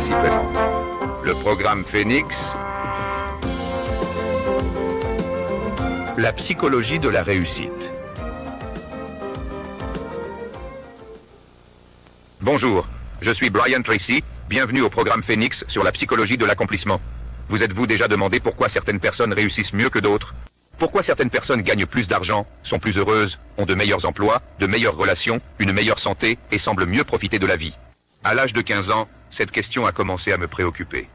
voici présente. Le programme Phoenix, la psychologie de la réussite. Bonjour, je suis Brian Tracy, bienvenue au programme Phoenix sur la psychologie de l'accomplissement. Vous êtes-vous déjà demandé pourquoi certaines personnes réussissent mieux que d'autres? Pourquoi certaines personnes gagnent plus d'argent, sont plus heureuses, ont de meilleurs emplois, de meilleures relations, une meilleure santé et semblent mieux profiter de la vie? À l'âge de 15 ans, cette question a commencé à me préoccuper.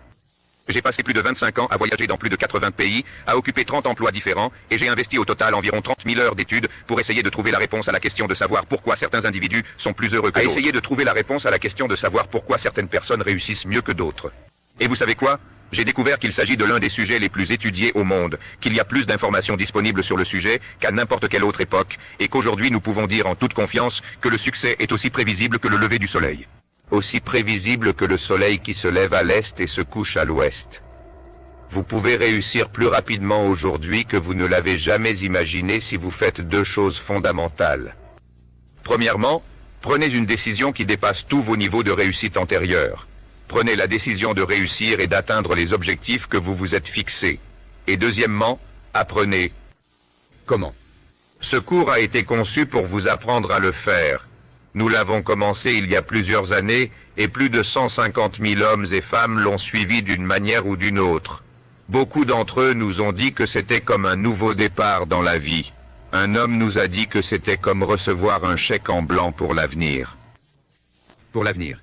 J'ai passé plus de 25 ans à voyager dans plus de 80 pays, à occuper 30 emplois différents, et j'ai investi au total environ 30 000 heures d'études pour essayer de trouver la réponse à la question de savoir pourquoi certains individus sont plus heureux que d'autres. Essayer de trouver la réponse à la question de savoir pourquoi certaines personnes réussissent mieux que d'autres. Et vous savez quoi? J'ai découvert qu'il s'agit de l'un des sujets les plus étudiés au monde, qu'il y a plus d'informations disponibles sur le sujet qu'à n'importe quelle autre époque, et qu'aujourd'hui nous pouvons dire en toute confiance que le succès est aussi prévisible que le lever du soleil. Aussi prévisible que le soleil qui se lève à l'est et se couche à l'ouest. Vous pouvez réussir plus rapidement aujourd'hui que vous ne l'avez jamais imaginé si vous faites deux choses fondamentales. Premièrement, prenez une décision qui dépasse tous vos niveaux de réussite antérieurs. Prenez la décision de réussir et d'atteindre les objectifs que vous vous êtes fixés. Et deuxièmement, apprenez. Comment? Ce cours a été conçu pour vous apprendre à le faire. Nous l'avons commencé il y a plusieurs années et plus de 150 000 hommes et femmes l'ont suivi d'une manière ou d'une autre. Beaucoup d'entre eux nous ont dit que c'était comme un nouveau départ dans la vie. Un homme nous a dit que c'était comme recevoir un chèque en blanc pour l'avenir. Pour l'avenir.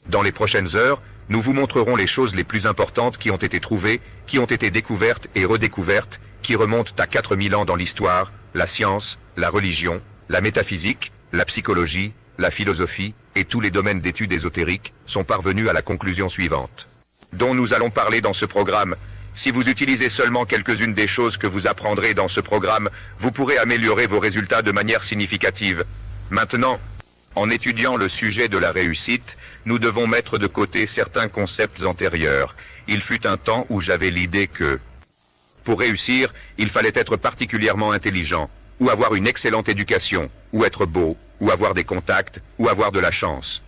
Dans les prochaines heures, nous vous montrerons les choses les plus importantes qui ont été trouvées, qui ont été découvertes et redécouvertes, qui remontent à 4000 ans dans l'histoire, la science, la religion, la métaphysique, la psychologie, la philosophie et tous les domaines d'études ésotériques sont parvenus à la conclusion suivante. Dont nous allons parler dans ce programme. Si vous utilisez seulement quelques-unes des choses que vous apprendrez dans ce programme, vous pourrez améliorer vos résultats de manière significative. Maintenant, en étudiant le sujet de la réussite, nous devons mettre de côté certains concepts antérieurs. Il fut un temps où j'avais l'idée que, pour réussir, il fallait être particulièrement intelligent, ou avoir une excellente éducation, ou être beau, ou avoir des contacts, ou avoir de la chance.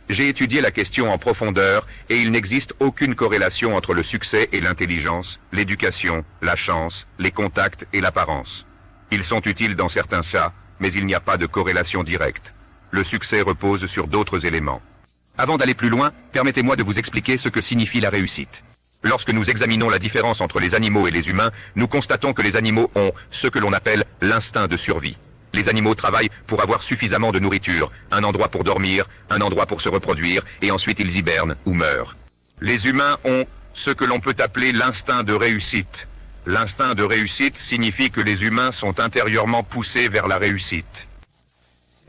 J'ai étudié la question en profondeur, et il n'existe aucune corrélation entre le succès et l'intelligence, l'éducation, la chance, les contacts et l'apparence. Ils sont utiles dans certains cas, mais il n'y a pas de corrélation directe. Le succès repose sur d'autres éléments. Avant d'aller plus loin, permettez-moi de vous expliquer ce que signifie la réussite. Lorsque nous examinons la différence entre les animaux et les humains, nous constatons que les animaux ont ce que l'on appelle l'instinct de survie. Les animaux travaillent pour avoir suffisamment de nourriture, un endroit pour dormir, un endroit pour se reproduire, et ensuite ils hibernent ou meurent. Les humains ont ce que l'on peut appeler l'instinct de réussite. L'instinct de réussite signifie que les humains sont intérieurement poussés vers la réussite.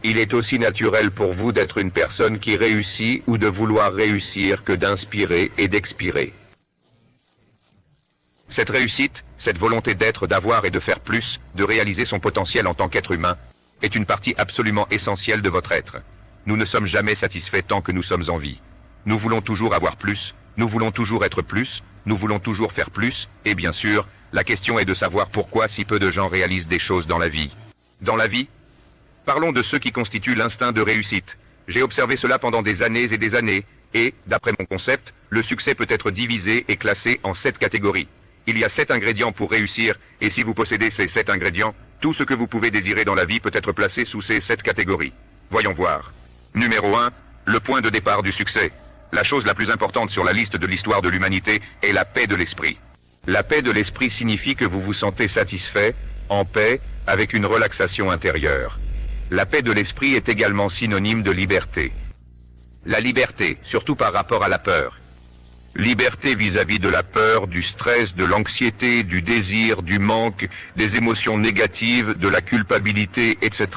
Il est aussi naturel pour vous d'être une personne qui réussit ou de vouloir réussir que d'inspirer et d'expirer. Cette réussite, cette volonté d'être, d'avoir et de faire plus, de réaliser son potentiel en tant qu'être humain, est une partie absolument essentielle de votre être. Nous ne sommes jamais satisfaits tant que nous sommes en vie. Nous voulons toujours avoir plus, nous voulons toujours être plus, nous voulons toujours faire plus, et bien sûr, la question est de savoir pourquoi si peu de gens réalisent des choses dans la vie. Dans la vie, parlons de ce qui constitue l'instinct de réussite. J'ai observé cela pendant des années et des années, et, d'après mon concept, le succès peut être divisé et classé en 7 catégories. Il y a 7 ingrédients pour réussir, et si vous possédez ces 7 ingrédients, tout ce que vous pouvez désirer dans la vie peut être placé sous ces 7 catégories. Voyons voir. Numéro 1, le point de départ du succès. La chose la plus importante sur la liste de l'histoire de l'humanité est la paix de l'esprit. La paix de l'esprit signifie que vous vous sentez satisfait, en paix, avec une relaxation intérieure. La paix de l'esprit est également synonyme de liberté. La liberté, surtout par rapport à la peur. Liberté vis-à-vis de la peur, du stress, de l'anxiété, du désir, du manque, des émotions négatives, de la culpabilité, etc.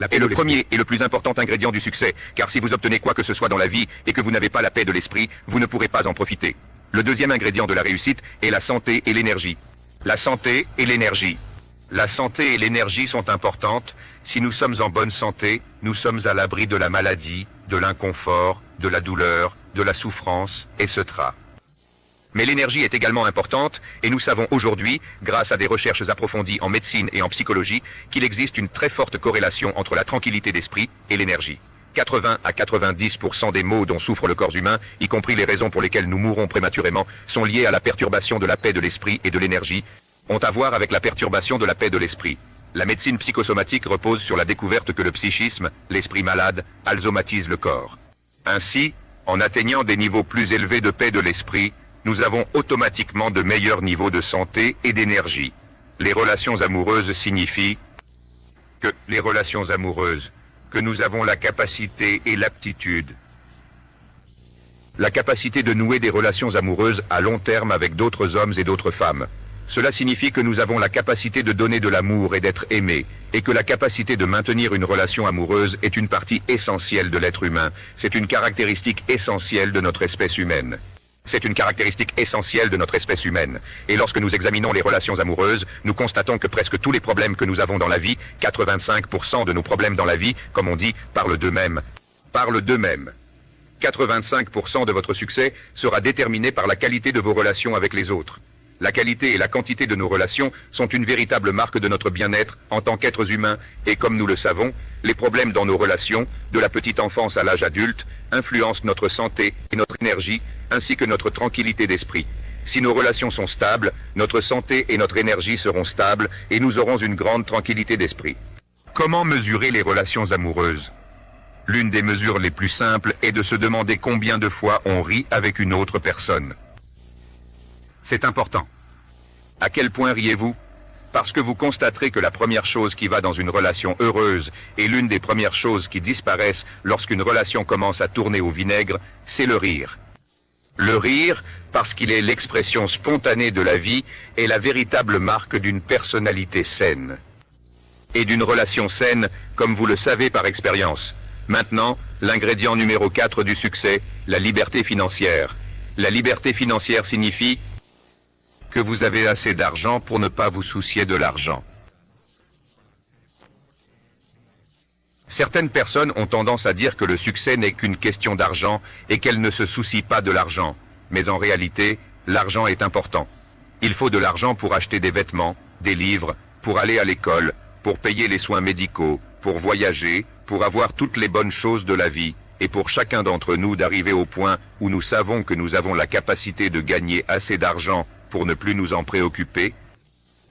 La paix est le premier et le plus important ingrédient du succès, car si vous obtenez quoi que ce soit dans la vie et que vous n'avez pas la paix de l'esprit, vous ne pourrez pas en profiter. Le deuxième ingrédient de la réussite est la santé et l'énergie. La santé et l'énergie. La santé et l'énergie sont importantes. Si nous sommes en bonne santé, nous sommes à l'abri de la maladie, de l'inconfort, de la douleur, de la souffrance, etc. Mais l'énergie est également importante, et nous savons aujourd'hui, grâce à des recherches approfondies en médecine et en psychologie, qu'il existe une très forte corrélation entre la tranquillité d'esprit et l'énergie. 80 à 90% des maux dont souffre le corps humain, y compris les raisons pour lesquelles nous mourrons prématurément, sont liés à la perturbation de la paix de l'esprit et de l'énergie, ont à voir avec la perturbation de la paix de l'esprit. La médecine psychosomatique repose sur la découverte que le psychisme, l'esprit malade, alsomatise le corps. Ainsi, en atteignant des niveaux plus élevés de paix de l'esprit, nous avons automatiquement de meilleurs niveaux de santé et d'énergie. Les relations amoureuses signifient que nous avons la capacité et l'aptitude. La capacité de nouer des relations amoureuses à long terme avec d'autres hommes et d'autres femmes. Cela signifie que nous avons la capacité de donner de l'amour et d'être aimés, et que la capacité de maintenir une relation amoureuse est une partie essentielle de l'être humain. C'est une caractéristique essentielle de notre espèce humaine. C'est une caractéristique essentielle de notre espèce humaine. Et lorsque nous examinons les relations amoureuses, nous constatons que presque tous les problèmes que nous avons dans la vie, 85% de nos problèmes dans la vie, comme on dit, parlent d'eux-mêmes. 85% de votre succès sera déterminé par la qualité de vos relations avec les autres. La qualité et la quantité de nos relations sont une véritable marque de notre bien-être en tant qu'êtres humains, et comme nous le savons, les problèmes dans nos relations, de la petite enfance à l'âge adulte, influencent notre santé et notre énergie, ainsi que notre tranquillité d'esprit. Si nos relations sont stables, notre santé et notre énergie seront stables, et nous aurons une grande tranquillité d'esprit. Comment mesurer les relations amoureuses? L'une des mesures les plus simples est de se demander combien de fois on rit avec une autre personne. C'est important. À quel point riez-vous? Parce que vous constaterez que la première chose qui va dans une relation heureuse et l'une des premières choses qui disparaissent lorsqu'une relation commence à tourner au vinaigre, c'est le rire. Le rire, parce qu'il est l'expression spontanée de la vie, est la véritable marque d'une personnalité saine. Et d'une relation saine, comme vous le savez par expérience. Maintenant, l'ingrédient numéro 4 du succès, la liberté financière. La liberté financière signifie que vous avez assez d'argent pour ne pas vous soucier de l'argent. Certaines personnes ont tendance à dire que le succès n'est qu'une question d'argent et qu'elles ne se soucient pas de l'argent. Mais en réalité, l'argent est important. Il faut de l'argent pour acheter des vêtements, des livres, pour aller à l'école, pour payer les soins médicaux, pour voyager, pour avoir toutes les bonnes choses de la vie, et pour chacun d'entre nous d'arriver au point où nous savons que nous avons la capacité de gagner assez d'argent pour ne plus nous en préoccuper.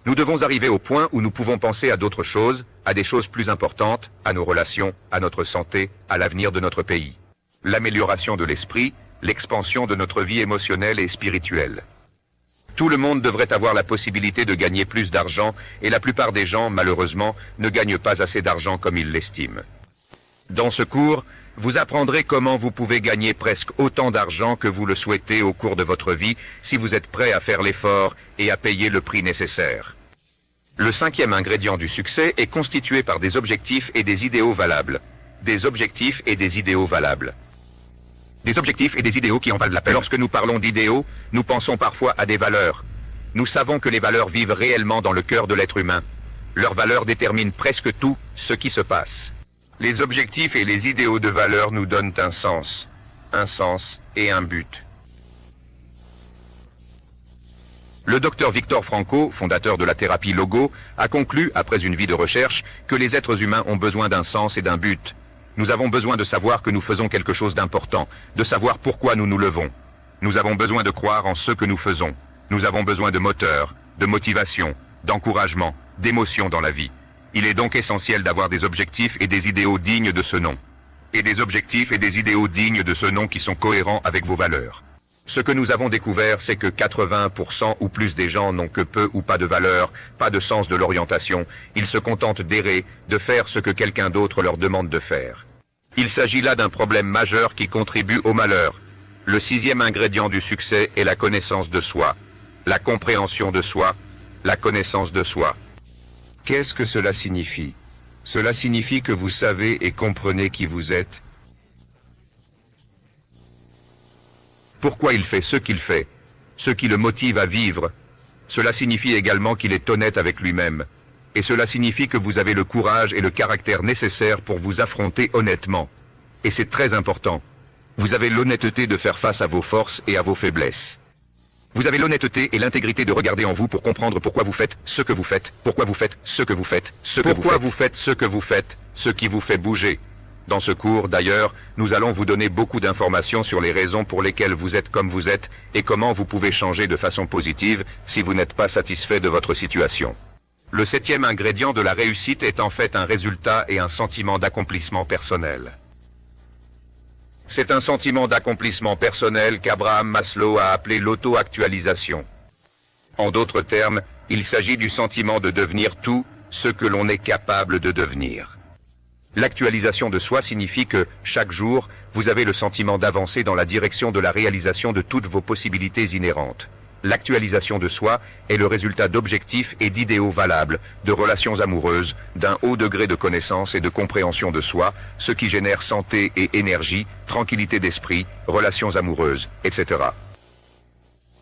Nous devons arriver au point où nous pouvons penser à d'autres choses, à des choses plus importantes, à nos relations, à notre santé, à l'avenir de notre pays. L'amélioration de l'esprit, l'expansion de notre vie émotionnelle et spirituelle. Tout le monde devrait avoir la possibilité de gagner plus d'argent, et la plupart des gens, malheureusement, ne gagnent pas assez d'argent comme ils l'estiment. Dans ce cours, vous apprendrez comment vous pouvez gagner presque autant d'argent que vous le souhaitez au cours de votre vie si vous êtes prêt à faire l'effort et à payer le prix nécessaire. Le 5e ingrédient du succès est constitué par des objectifs et des idéaux valables. Des objectifs et des idéaux valables. Des objectifs et des idéaux qui en valent la peine. Lorsque nous parlons d'idéaux, nous pensons parfois à des valeurs. Nous savons que les valeurs vivent réellement dans le cœur de l'être humain. Leurs valeurs déterminent presque tout ce qui se passe. Les objectifs et les idéaux de valeur nous donnent un sens et un but. Le docteur Victor Frankl, fondateur de la thérapie Logo, a conclu, après une vie de recherche, que les êtres humains ont besoin d'un sens et d'un but. Nous avons besoin de savoir que nous faisons quelque chose d'important, de savoir pourquoi nous nous levons. Nous avons besoin de croire en ce que nous faisons. Nous avons besoin de moteur, de motivation, d'encouragement, d'émotion dans la vie. Il est donc essentiel d'avoir des objectifs et des idéaux dignes de ce nom. Et des objectifs et des idéaux dignes de ce nom qui sont cohérents avec vos valeurs. Ce que nous avons découvert, c'est que 80% ou plus des gens n'ont que peu ou pas de valeur, pas de sens de l'orientation. Ils se contentent d'errer, de faire ce que quelqu'un d'autre leur demande de faire. Il s'agit là d'un problème majeur qui contribue au malheur. Le 6e ingrédient du succès est la connaissance de soi. La compréhension de soi, la connaissance de soi. Qu'est-ce que cela signifie? Cela signifie que vous savez et comprenez qui vous êtes. Pourquoi il fait ce qu'il fait, ce qui le motive à vivre. Cela signifie également qu'il est honnête avec lui-même. Et cela signifie que vous avez le courage et le caractère nécessaires pour vous affronter honnêtement. Et c'est très important. Vous avez l'honnêteté de faire face à vos forces et à vos faiblesses. Vous avez l'honnêteté et l'intégrité de regarder en vous pour comprendre pourquoi vous faites ce que vous faites, pourquoi vous faites ce que vous faites, pourquoi vous faites ce que vous faites, ce qui vous fait bouger. Dans ce cours, d'ailleurs, nous allons vous donner beaucoup d'informations sur les raisons pour lesquelles vous êtes comme vous êtes et comment vous pouvez changer de façon positive si vous n'êtes pas satisfait de votre situation. Le 7e ingrédient de la réussite est en fait un résultat et un sentiment d'accomplissement personnel. C'est un sentiment d'accomplissement personnel qu'Abraham Maslow a appelé l'auto-actualisation. En d'autres termes, il s'agit du sentiment de devenir tout ce que l'on est capable de devenir. L'actualisation de soi signifie que, chaque jour, vous avez le sentiment d'avancer dans la direction de la réalisation de toutes vos possibilités inhérentes. L'actualisation de soi est le résultat d'objectifs et d'idéaux valables, de relations amoureuses, d'un haut degré de connaissance et de compréhension de soi, ce qui génère santé et énergie, tranquillité d'esprit, relations amoureuses, etc.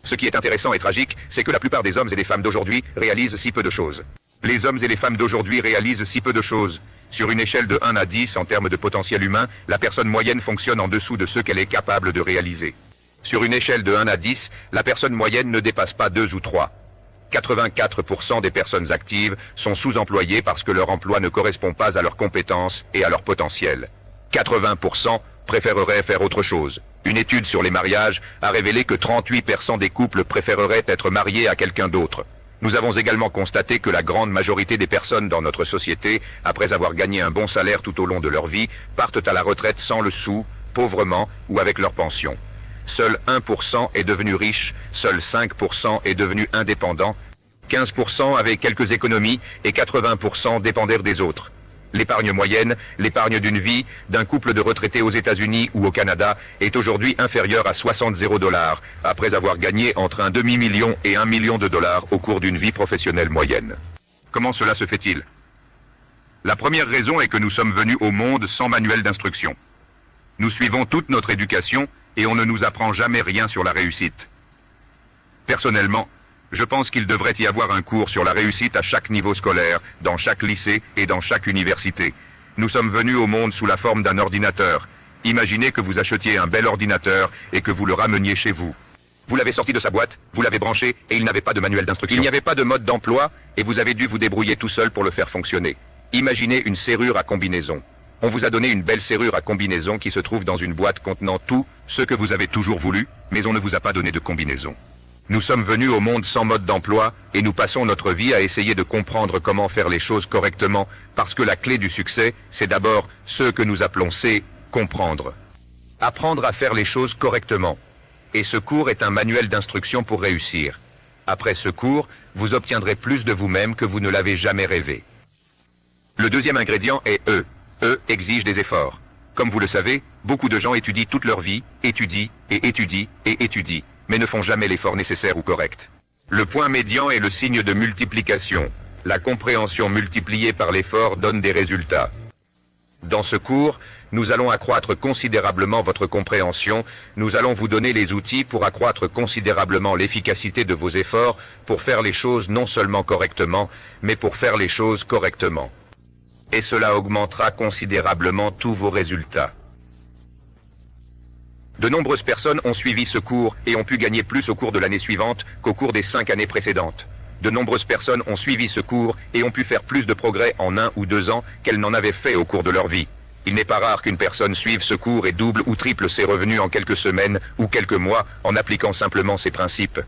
Ce qui est intéressant et tragique, c'est que la plupart des hommes et des femmes d'aujourd'hui réalisent si peu de choses. Les hommes et les femmes d'aujourd'hui réalisent si peu de choses. Sur une échelle de 1 à 10 en termes de potentiel humain, la personne moyenne fonctionne en dessous de ce qu'elle est capable de réaliser. Sur une échelle de 1 à 10, la personne moyenne ne dépasse pas 2 ou 3. 84% des personnes actives sont sous-employées parce que leur emploi ne correspond pas à leurs compétences et à leur potentiel. 80% préféreraient faire autre chose. Une étude sur les mariages a révélé que 38% des couples préféreraient être mariés à quelqu'un d'autre. Nous avons également constaté que la grande majorité des personnes dans notre société, après avoir gagné un bon salaire tout au long de leur vie, partent à la retraite sans le sou, pauvrement ou avec leur pension. Seul 1% est devenu riche, seul 5% est devenu indépendant, 15% avaient quelques économies et 80% dépendèrent des autres. L'épargne moyenne, l'épargne d'une vie, d'un couple de retraités aux États-Unis ou au Canada, est aujourd'hui inférieure à 60 $, après avoir gagné entre un demi-million et $1 million au cours d'une vie professionnelle moyenne. Comment cela se fait-il? La première raison est que nous sommes venus au monde sans manuel d'instruction. Nous suivons toute notre éducation et on ne nous apprend jamais rien sur la réussite. Personnellement, je pense qu'il devrait y avoir un cours sur la réussite à chaque niveau scolaire, dans chaque lycée et dans chaque université. Nous sommes venus au monde sous la forme d'un ordinateur. Imaginez que vous achetiez un bel ordinateur et que vous le rameniez chez vous. Vous l'avez sorti de sa boîte, vous l'avez branché et il n'avait pas de manuel d'instruction. Il n'y avait pas de mode d'emploi et vous avez dû vous débrouiller tout seul pour le faire fonctionner. Imaginez une serrure à combinaison. On vous a donné une belle serrure à combinaison qui se trouve dans une boîte contenant tout ce que vous avez toujours voulu, mais on ne vous a pas donné de combinaison. Nous sommes venus au monde sans mode d'emploi et nous passons notre vie à essayer de comprendre comment faire les choses correctement parce que la clé du succès, c'est d'abord ce que nous appelons comprendre. Apprendre à faire les choses correctement. Et ce cours est un manuel d'instruction pour réussir. Après ce cours, vous obtiendrez plus de vous-même que vous ne l'avez jamais rêvé. Le deuxième ingrédient est E. E exige des efforts. Comme vous le savez, beaucoup de gens étudient toute leur vie, étudient, mais ne font jamais l'effort nécessaire ou correct. Le point médian est le signe de multiplication. La compréhension multipliée par l'effort donne des résultats. Dans ce cours, nous allons accroître considérablement votre compréhension, nous allons vous donner les outils pour accroître considérablement l'efficacité de vos efforts, pour faire les choses non seulement correctement, mais pour faire les choses correctement. Et cela augmentera considérablement tous vos résultats. De nombreuses personnes ont suivi ce cours et ont pu gagner plus au cours de l'année suivante qu'au cours des 5 années précédentes. De nombreuses personnes ont suivi ce cours et ont pu faire plus de progrès en 1 ou 2 ans qu'elles n'en avaient fait au cours de leur vie. Il n'est pas rare qu'une personne suive ce cours et double ou triple ses revenus en quelques semaines ou quelques mois en appliquant simplement ces principes.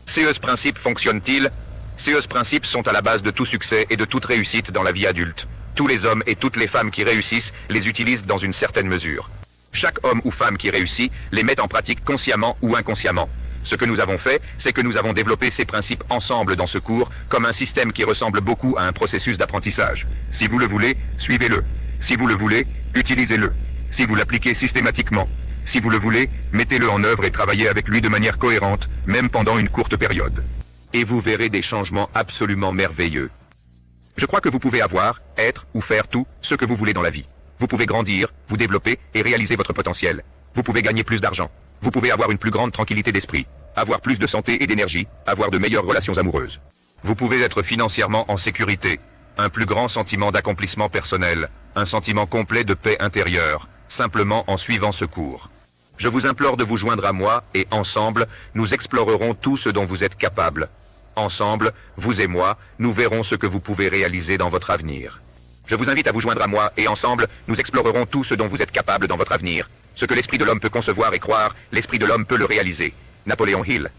Ces principes fonctionnent-ils? Ces principes sont à la base de tout succès et de toute réussite dans la vie adulte. Tous les hommes et toutes les femmes qui réussissent les utilisent dans une certaine mesure. Chaque homme ou femme qui réussit les met en pratique consciemment ou inconsciemment. Ce que nous avons fait, c'est que nous avons développé ces principes ensemble dans ce cours, comme un système qui ressemble beaucoup à un processus d'apprentissage. Si vous le voulez, suivez-le. Si vous le voulez, utilisez-le. Si vous l'appliquez systématiquement. Si vous le voulez, mettez-le en œuvre et travaillez avec lui de manière cohérente, même pendant une courte période. Et vous verrez des changements absolument merveilleux. Je crois que vous pouvez avoir, être ou faire tout ce que vous voulez dans la vie. Vous pouvez grandir, vous développer et réaliser votre potentiel. Vous pouvez gagner plus d'argent. Vous pouvez avoir une plus grande tranquillité d'esprit, avoir plus de santé et d'énergie, avoir de meilleures relations amoureuses. Vous pouvez être financièrement en sécurité, un plus grand sentiment d'accomplissement personnel, un sentiment complet de paix intérieure, simplement en suivant ce cours. Je vous implore de vous joindre à moi et ensemble, nous explorerons tout ce dont vous êtes capable. Ensemble, vous et moi, nous verrons ce que vous pouvez réaliser dans votre avenir. Je vous invite à vous joindre à moi et ensemble, nous explorerons tout ce dont vous êtes capable dans votre avenir. Ce que l'esprit de l'homme peut concevoir et croire, l'esprit de l'homme peut le réaliser. Napoléon Hill.